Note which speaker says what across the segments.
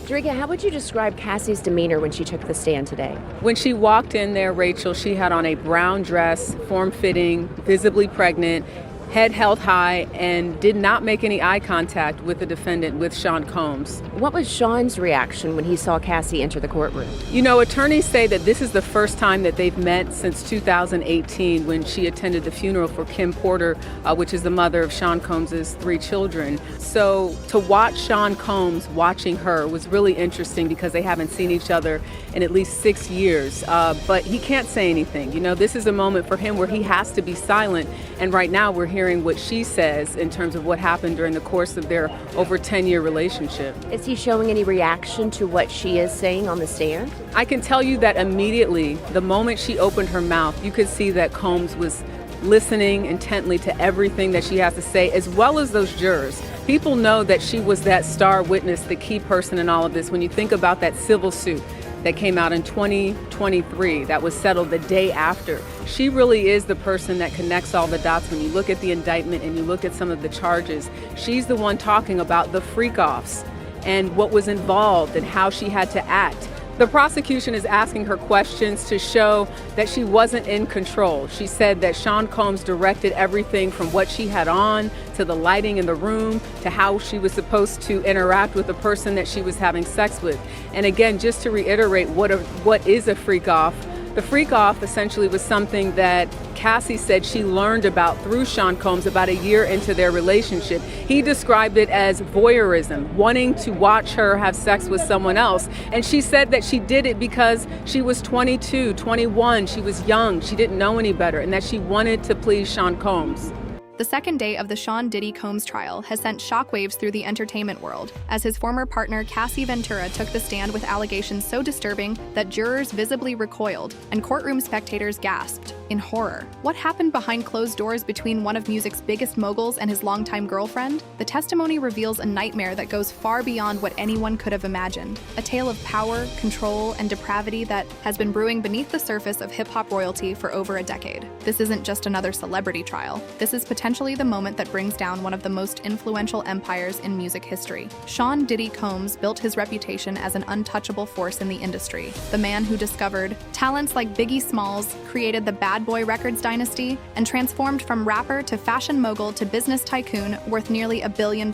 Speaker 1: Drika, how would you describe Cassie's demeanor when she took the stand today?
Speaker 2: When she walked in there, Rachel, she had on a brown dress, form-fitting, visibly pregnant, head held high, and did not make any eye contact with the defendant, with Sean Combs.
Speaker 1: What was Sean's reaction when he saw Cassie enter the courtroom?
Speaker 2: You know, attorneys say that this is the first time that they've met since 2018 when she attended the funeral for Kim Porter, which is the mother of Sean Combs' 3 children. So to watch Sean Combs watching her was really interesting because they haven't seen each other in at least 6 years. But he can't say anything. You know, this is a moment for him where he has to be silent. And right now we're hearing what she says in terms of what happened during the course of their over 10-year relationship.
Speaker 1: Is he showing any reaction to what she is saying on the stand?
Speaker 2: I can tell you that immediately, the moment she opened her mouth, you could see that Combs was listening intently to everything that she has to say, as well as those jurors. People know that she was that star witness, the key person in all of this. When you think about that civil suit that came out in 2023, that was settled the day after. She really is the person that connects all the dots. When you look at the indictment and you look at some of the charges, she's the one talking about the freakoffs and what was involved and how she had to act. The prosecution is asking her questions to show that she wasn't in control. She said that Sean Combs directed everything from what she had on to the lighting in the room to how she was supposed to interact with the person that she was having sex with. And again, just to reiterate what is a freak-off, the freak-off essentially was something that Cassie said she learned about through Sean Combs about a year into their relationship. He described it as voyeurism, wanting to watch her have sex with someone else. And she said that she did it because she was 22, 21, she was young, she didn't know any better, and that she wanted to please Sean Combs.
Speaker 3: The second day of the Sean Diddy Combs trial has sent shockwaves through the entertainment world, as his former partner Cassie Ventura took the stand with allegations so disturbing that jurors visibly recoiled and courtroom spectators gasped in horror. What happened behind closed doors between one of music's biggest moguls and his longtime girlfriend? The testimony reveals a nightmare that goes far beyond what anyone could have imagined. A tale of power, control, and depravity that has been brewing beneath the surface of hip-hop royalty for over a decade. This isn't just another celebrity trial. This is potentially the moment that brings down one of the most influential empires in music history. Sean Diddy Combs built his reputation as an untouchable force in the industry. The man who discovered talents like Biggie Smalls, created the Bad Boy Records dynasty, and transformed from rapper to fashion mogul to business tycoon worth nearly $1 billion.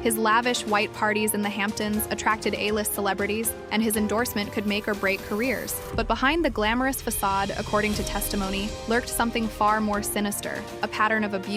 Speaker 3: His lavish white parties in the Hamptons attracted A-list celebrities, and his endorsement could make or break careers. But behind the glamorous facade, according to testimony, lurked something far more sinister, a pattern of abuse,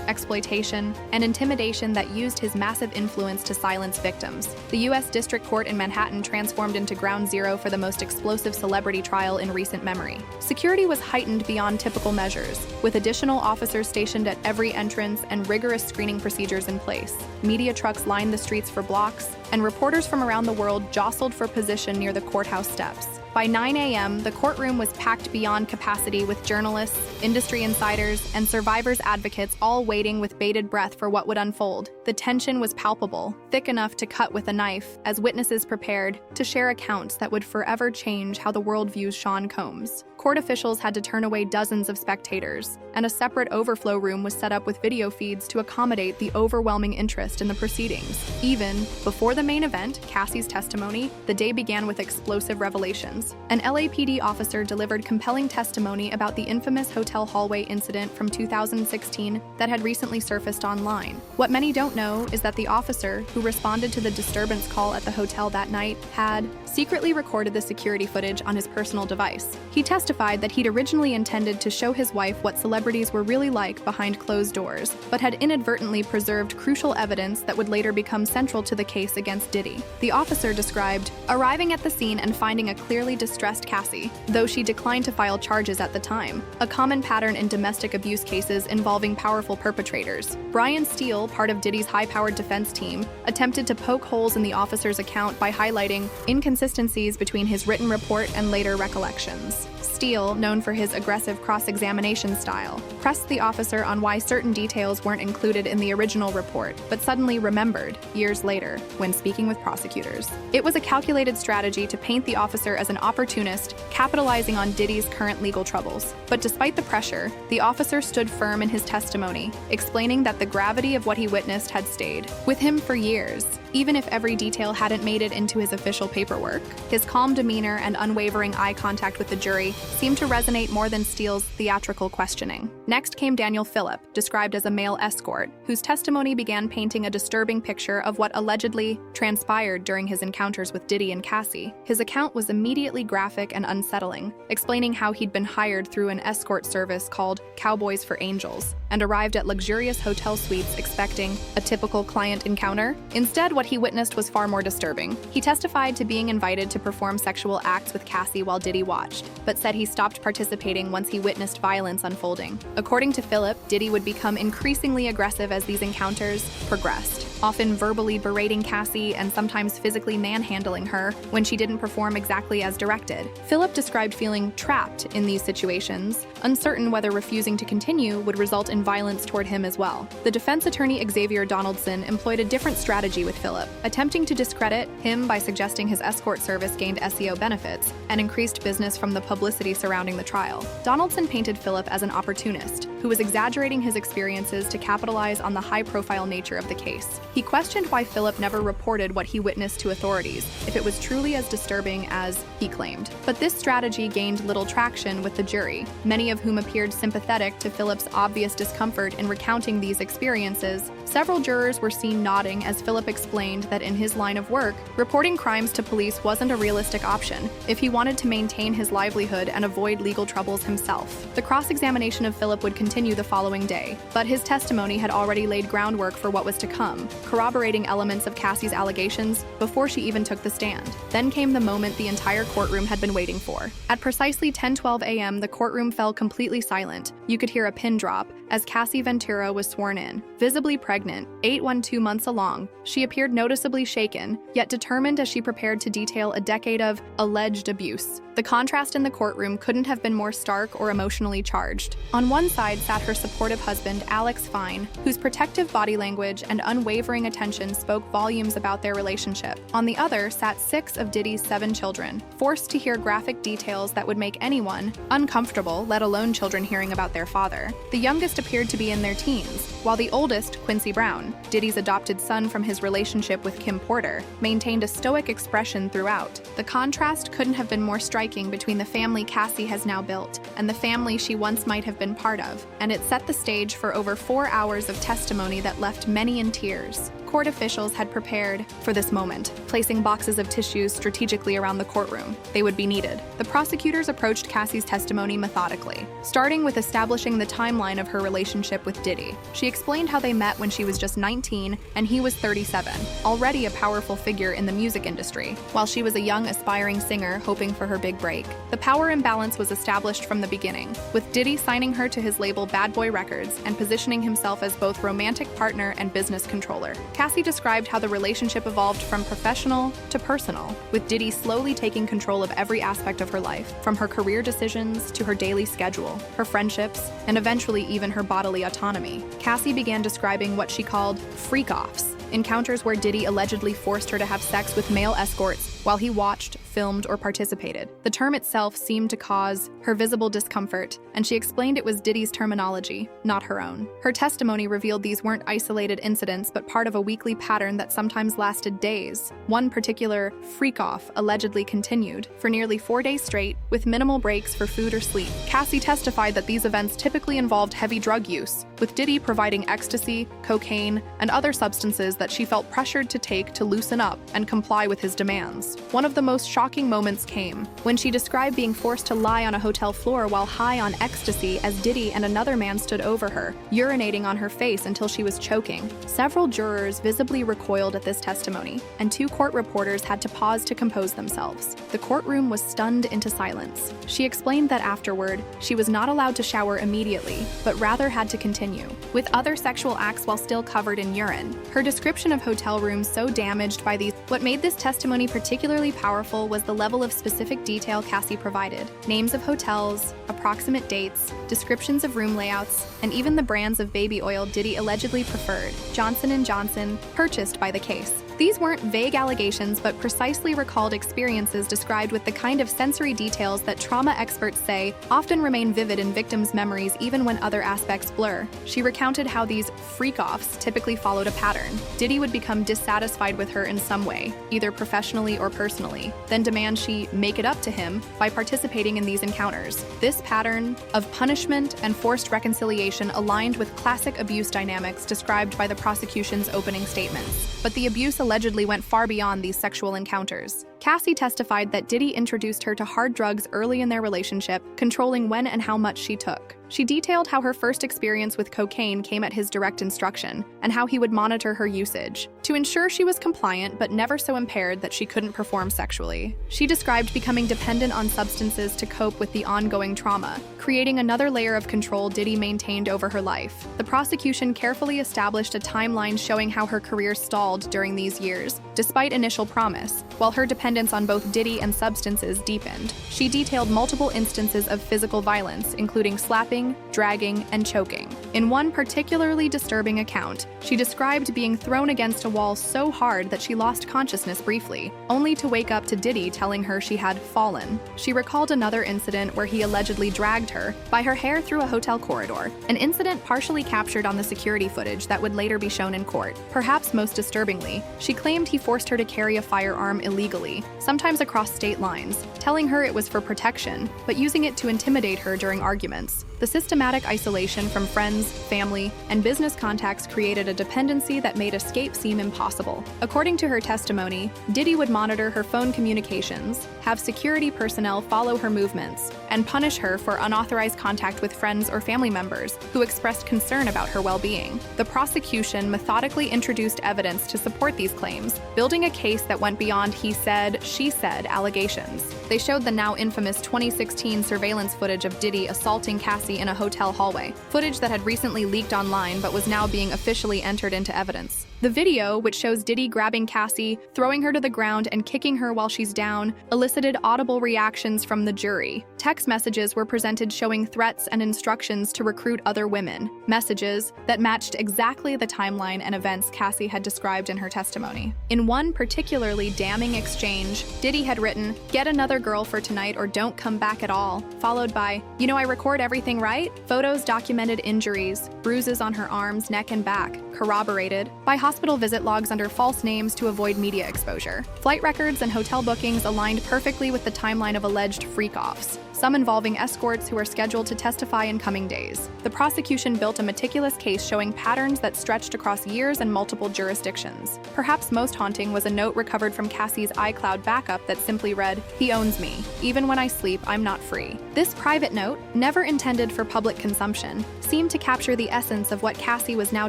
Speaker 3: exploitation, and intimidation that used his massive influence to silence victims. The U.S. District Court in Manhattan transformed into ground zero for the most explosive celebrity trial in recent memory. Security was heightened beyond typical measures, with additional officers stationed at every entrance and rigorous screening procedures in place. Media trucks lined the streets for blocks, and reporters from around the world jostled for position near the courthouse steps. By 9 a.m., the courtroom was packed beyond capacity with journalists, industry insiders, and survivors' advocates all waiting with bated breath for what would unfold. The tension was palpable, thick enough to cut with a knife, as witnesses prepared to share accounts that would forever change how the world views Sean Combs. Court officials had to turn away dozens of spectators, and a separate overflow room was set up with video feeds to accommodate the overwhelming interest in the proceedings. Even before the main event, Cassie's testimony, the day began with explosive revelations. An LAPD officer delivered compelling testimony about the infamous hotel hallway incident from 2016 that had recently surfaced online. What many don't know is that the officer, who responded to the disturbance call at the hotel that night, had secretly recorded the security footage on his personal device. He testified that he'd originally intended to show his wife what celebrities were really like behind closed doors, but had inadvertently preserved crucial evidence that would later become central to the case against Diddy. The officer described arriving at the scene and finding a clearly distressed Cassie, though she declined to file charges at the time, a common pattern in domestic abuse cases involving powerful perpetrators. Brian Steele, part of Diddy's high-powered defense team, attempted to poke holes in the officer's account by highlighting inconsistencies between his written report and later recollections. Steele, known for his aggressive cross-examination style, pressed the officer on why certain details weren't included in the original report, but suddenly remembered years later when speaking with prosecutors. It was a calculated strategy to paint the officer as an opportunist, capitalizing on Diddy's current legal troubles. But despite the pressure, the officer stood firm in his testimony, explaining that the gravity of what he witnessed had stayed with him for years, even if every detail hadn't made it into his official paperwork. His calm demeanor and unwavering eye contact with the jury seemed to resonate more than Steele's theatrical questioning. Next came Daniel Phillip, described as a male escort, whose testimony began painting a disturbing picture of what allegedly transpired during his encounters with Diddy and Cassie. His account was immediately graphic and unsettling, explaining how he'd been hired through an escort service called Cowboys for Angels and arrived at luxurious hotel suites expecting a typical client encounter. Instead, what he witnessed was far more disturbing. He testified to being invited to perform sexual acts with Cassie while Diddy watched, but said he stopped participating once he witnessed violence unfolding. According to Phillip, Diddy would become increasingly aggressive as these encounters progressed, often verbally berating Cassie and sometimes physically manhandling her when she didn't perform exactly as directed. Phillip described feeling trapped in these situations, uncertain whether refusing to continue would result in violence toward him as well. The defense attorney Xavier Donaldson employed a different strategy with Phillip, attempting to discredit him by suggesting his escort service gained SEO benefits and increased business from the publicity surrounding the trial. Donaldson painted Phillip as an opportunist who was exaggerating his experiences to capitalize on the high-profile nature of the case. He questioned why Phillip never reported what he witnessed to authorities, if it was truly as disturbing as he claimed. But this strategy gained little traction with the jury, many of whom appeared sympathetic to Phillip's obvious discomfort in recounting these experiences. Several jurors were seen nodding as Phillip explained that in his line of work, reporting crimes to police wasn't a realistic option if he wanted to maintain his livelihood and avoid legal troubles himself. The cross-examination of Phillip would continue the following day, but his testimony had already laid groundwork for what was to come, corroborating elements of Cassie's allegations before she even took the stand. Then came the moment the entire courtroom had been waiting for. At precisely 10:12 a.m., the courtroom fell completely silent. You could hear a pin drop as Cassie Ventura was sworn in. Visibly pregnant, 8-12 months along, she appeared noticeably shaken, yet determined as she prepared to detail a decade of alleged abuse. The contrast in the courtroom couldn't have been more stark or emotionally charged. On one side sat her supportive husband, Alex Fine, whose protective body language and unwavering attention spoke volumes about their relationship. On the other sat 6 of Diddy's 7 children, forced to hear graphic details that would make anyone uncomfortable, let alone children hearing about their father. The youngest appeared to be in their teens, while the oldest, Quincy Brown, Diddy's adopted son from his relationship with Kim Porter, maintained a stoic expression throughout. The contrast couldn't have been more striking between the family Cassie has now built and the family she once might have been part of, and it set the stage for over 4 hours of testimony that left many in tears. Court officials had prepared for this moment, placing boxes of tissues strategically around the courtroom. They would be needed. The prosecutors approached Cassie's testimony methodically, starting with establishing the timeline of her relationship with Diddy. She explained how they met when she was just 19 and he was 37, already a powerful figure in the music industry, while she was a young aspiring singer hoping for her big break. The power imbalance was established from the beginning, with Diddy signing her to his label Bad Boy Records and positioning himself as both romantic partner and business controller. Cassie described how the relationship evolved from professional to personal, with Diddy slowly taking control of every aspect of her life, from her career decisions to her daily schedule, her friendships, and eventually even her bodily autonomy. Cassie began describing what she called freakoffs, encounters where Diddy allegedly forced her to have sex with male escorts while he watched, filmed, or participated. The term itself seemed to cause her visible discomfort, and she explained it was Diddy's terminology, not her own. Her testimony revealed these weren't isolated incidents, but part of a weekly pattern that sometimes lasted days. One particular freak-off allegedly continued for nearly 4 days straight, with minimal breaks for food or sleep. Cassie testified that these events typically involved heavy drug use, with Diddy providing ecstasy, cocaine, and other substances that she felt pressured to take to loosen up and comply with his demands. One of the most shocking moments came when she described being forced to lie on a hotel floor while high on ecstasy as Diddy and another man stood over her, urinating on her face until she was choking. Several jurors visibly recoiled at this testimony, and 2 court reporters had to pause to compose themselves. The courtroom was stunned into silence. She explained that afterward, she was not allowed to shower immediately, but rather had to continue with other sexual acts while still covered in urine. Her description description of hotel rooms so damaged by these. What made this testimony particularly powerful was the level of specific detail Cassie provided. Names of hotels, approximate dates, descriptions of room layouts, and even the brands of baby oil Diddy allegedly preferred, Johnson & Johnson, purchased by the case. These weren't vague allegations, but precisely recalled experiences described with the kind of sensory details that trauma experts say often remain vivid in victims' memories even when other aspects blur. She recounted how these freakoffs typically followed a pattern. Diddy would become dissatisfied with her in some way, either professionally or personally, then demand she make it up to him by participating in these encounters. This pattern of punishment and forced reconciliation aligned with classic abuse dynamics described by the prosecution's opening statements. But the abuse allegedly went far beyond these sexual encounters. Cassie testified that Diddy introduced her to hard drugs early in their relationship, controlling when and how much she took. She detailed how her first experience with cocaine came at his direct instruction, and how he would monitor her usage to ensure she was compliant but never so impaired that she couldn't perform sexually. She described becoming dependent on substances to cope with the ongoing trauma, creating another layer of control Diddy maintained over her life. The prosecution carefully established a timeline showing how her career stalled during these years, despite initial promise, while her dependence on both Diddy and substances deepened. She detailed multiple instances of physical violence, including slapping, dragging, and choking. In one particularly disturbing account, she described being thrown against a wall so hard that she lost consciousness briefly, only to wake up to Diddy telling her she had fallen. She recalled another incident where he allegedly dragged her by her hair through a hotel corridor, an incident partially captured on the security footage that would later be shown in court. Perhaps most disturbingly, she claimed he forced her to carry a firearm illegally, sometimes across state lines, telling her it was for protection, but using it to intimidate her during arguments. The systematic isolation from friends, family, and business contacts created a dependency that made escape seem impossible. According to her testimony, Diddy would monitor her phone communications, have security personnel follow her movements, and punish her for unauthorized contact with friends or family members who expressed concern about her well-being. The prosecution methodically introduced evidence to support these claims, building a case that went beyond he said, she said allegations. They showed the now infamous 2016 surveillance footage of Diddy assaulting Cassie in a hotel hallway, footage that had recently leaked online but was now being officially entered into evidence. The video, which shows Diddy grabbing Cassie, throwing her to the ground, and kicking her while she's down, elicited audible reactions from the jury. Text messages were presented showing threats and instructions to recruit other women, messages that matched exactly the timeline and events Cassie had described in her testimony. In one particularly damning exchange, Diddy had written, "Get another girl for tonight or don't come back at all," followed by, "You know I record everything, right?" Photos documented injuries, bruises on her arms, neck, and back, corroborated by hospital visit logs under false names to avoid media exposure. Flight records and hotel bookings aligned perfectly with the timeline of alleged freakoffs, some involving escorts who are scheduled to testify in coming days. The prosecution built a meticulous case showing patterns that stretched across years and multiple jurisdictions. Perhaps most haunting was a note recovered from Cassie's iCloud backup that simply read, "He owns me. Even when I sleep, I'm not free." This private note, never intended for public consumption, seemed to capture the essence of what Cassie was now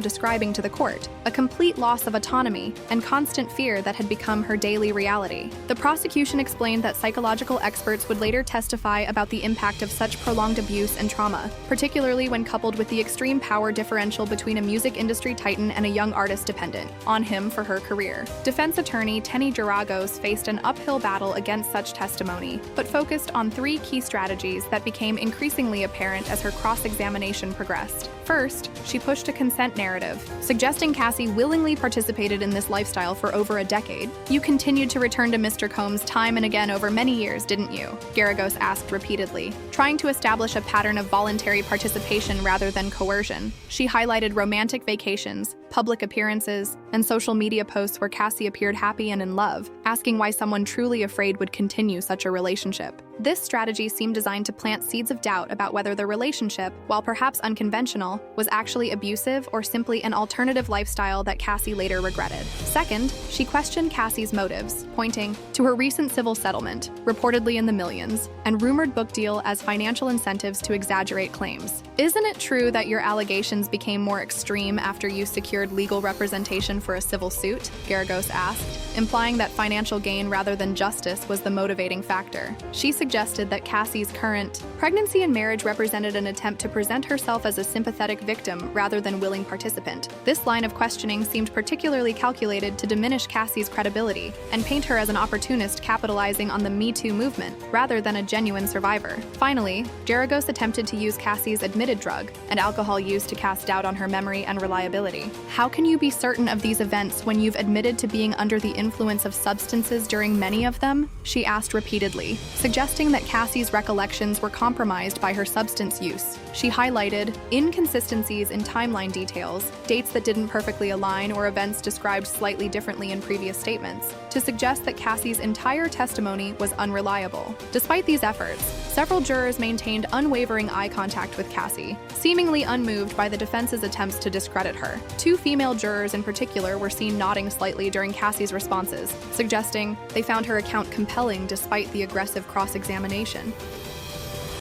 Speaker 3: describing to the court, a complete loss of autonomy and constant fear that had become her daily reality. The prosecution explained that psychological experts would later testify about the impact of such prolonged abuse and trauma, particularly when coupled with the extreme power differential between a music industry titan and a young artist dependent on him for her career. Defense attorney Tenny Geragos faced an uphill battle against such testimony, but focused on three key strategies that became increasingly apparent as her cross-examination progressed. First, she pushed a consent narrative, suggesting Cassie willingly participated in this lifestyle for over a decade. "You continued to return to Mr. Combs time and again over many years, didn't you?" Geragos asked repeatedly, trying to establish a pattern of voluntary participation rather than coercion. She highlighted romantic vacations, public appearances, and social media posts where Cassie appeared happy and in love, asking why someone truly afraid would continue such a relationship. This strategy seemed designed to plant seeds of doubt about whether the relationship, while perhaps unconventional, was actually abusive or simply an alternative lifestyle that Cassie later regretted. Second, she questioned Cassie's motives, pointing to her recent civil settlement, reportedly in the millions, and rumored book deal as financial incentives to exaggerate claims. "Isn't it true that your allegations became more extreme after you secured secured legal representation for a civil suit? Garagos asked, implying that financial gain rather than justice was the motivating factor. She suggested that Cassie's current pregnancy and marriage represented an attempt to present herself as a sympathetic victim rather than willing participant. This line of questioning seemed particularly calculated to diminish Cassie's credibility and paint her as an opportunist capitalizing on the Me Too movement rather than a genuine survivor. Finally, Garagos attempted to use Cassie's admitted drug and alcohol use to cast doubt on her memory and reliability. How can you be certain of these events when you've admitted to being under the influence of substances during many of them? She asked repeatedly, suggesting that Cassie's recollections were compromised by her substance use. She highlighted inconsistencies in timeline details, dates that didn't perfectly align, or events described slightly differently in previous statements, to suggest that Cassie's entire testimony was unreliable. Despite these efforts, several jurors maintained unwavering eye contact with Cassie, seemingly unmoved by the defense's attempts to discredit her. Two female jurors in particular were seen nodding slightly during Cassie's responses, suggesting they found her account compelling despite the aggressive cross-examination.